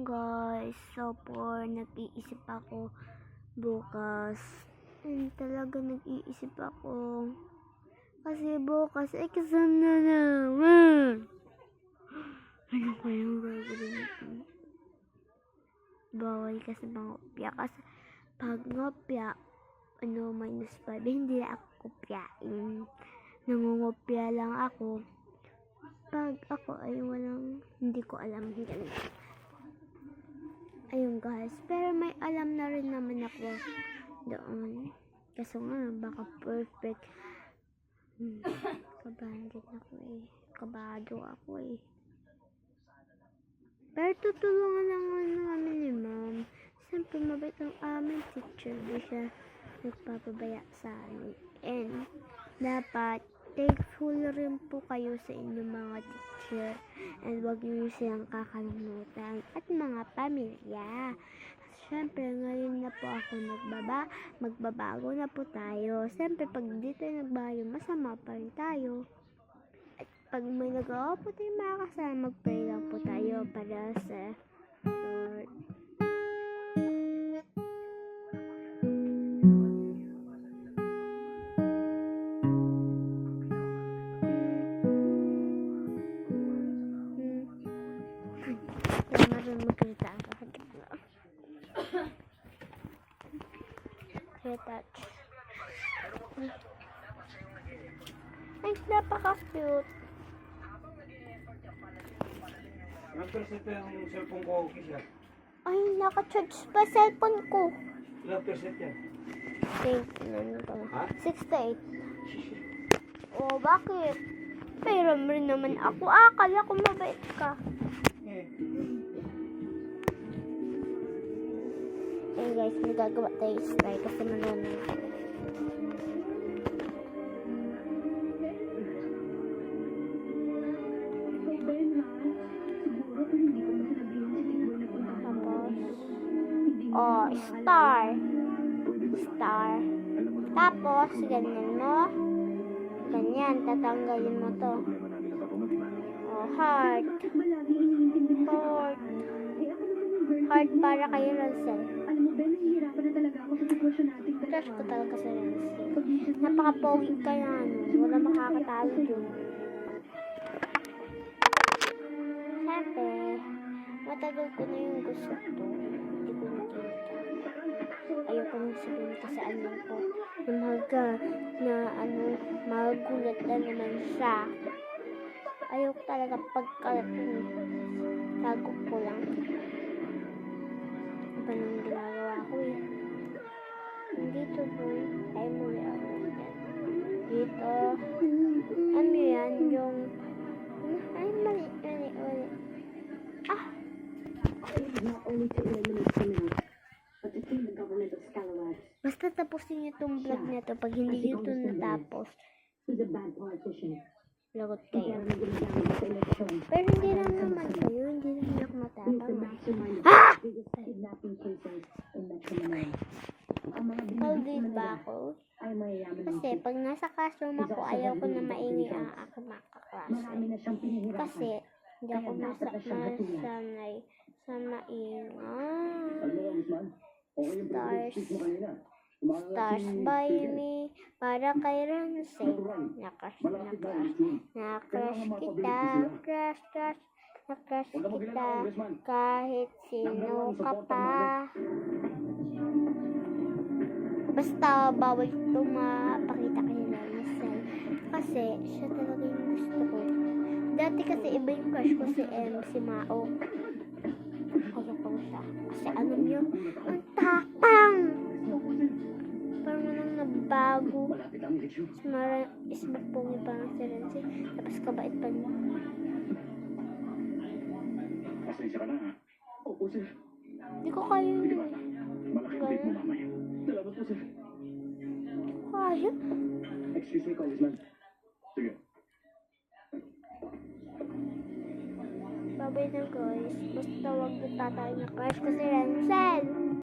guys. So nag-iisip ako bukas. And talaga nag-iisip ako. Kasi bukas exam na naman. Ano ko yung gagawin ko? Bawal kasi mangopya. Kasi pag ngopya, -5, hindi ako kopyain. Nangungopya lang ako. Pag ako ay walang, hindi ko alam yan. Ayun guys, pero may alam na rin naman ako doon. Kaso nga, baka perfect. Kabahan din ako eh. Kabado ako eh. Pero tutulungan lang namin ni ma'am. Siyempre mabait ang aming teacher. Di siya nagpapabaya sa amin. And dapat thankful rin po kayo sa inyong mga teacher. And wag niyo silang kakalimutan. At mga pamilya. Siyempre, ngayon na po ako magbabago na po tayo. Siyempre, pag di tayo nagbago, masama pa rin tayo. At pag may nagawa po tayo mga kasama, mag-pray lang po tayo para sa Lord. Maroon magkita ang kakagit na. Touch. Ay, napaka-cute. Nag-present yung cellphone ko, Kisha. Ay, naka-charge pa cellphone ko. Ilang percent yan? 68. Oh, bakit? Pero rin naman ako. Akala ko mabait ka. Ayun guys, magagawa tayo style kasi marunong ako. Oh, star. Tapos, ganyan mo. Ganyan, tatanggalin mo to. Oh, heart. Heart para kay Ransel. Crush ko talaga sa Ransel. Napaka-pogi ka na, wala makakatalo dun. Siyempre, matagal ko na yung gusto ko. Hindi ko nakita. Ayoko nang sabihin kasi ko. Magulat na naman siya. Ayoko talaga tago ko lang. Iba nang ginagawa ko eh. Dito boy, ay muli ako. Dito, ano yan, yung, ay mali. Basta tapusin niyo itong vlog na ito. Pag hindi ito natapos, lagot kayo. Pero hindi lang naman kayo. Hindi naman ako matapang. Hold ba ako? Kasi pag nasa classroom ako, ayaw ko na maingay ang aking mga kaklase. Kasi hindi ako masanay sa maingay. Stars by me para kay Ransel. Nakrush kita, nakrush kita kahit sino ka pa. Basta bawal ito mapakita kay Ransel kasi siya talaga yung gusto ko. Dati kasi iba yung crush ko si MC Mao. Ayaw ko siya kasi alam niyo, ang tapang. Parang walang nabago. Ismagpungi pa lang si Renzi. Tapos kabait pa niya. Pasensya ka na ha? Opo sir. Hindi ko kaya yun. Malaking break mo mamaya. Salamat po sir. Kaya? Excuse me, Congressman. Sige. Babay na guys. Basta wag na tatay na crush ko si Renzel.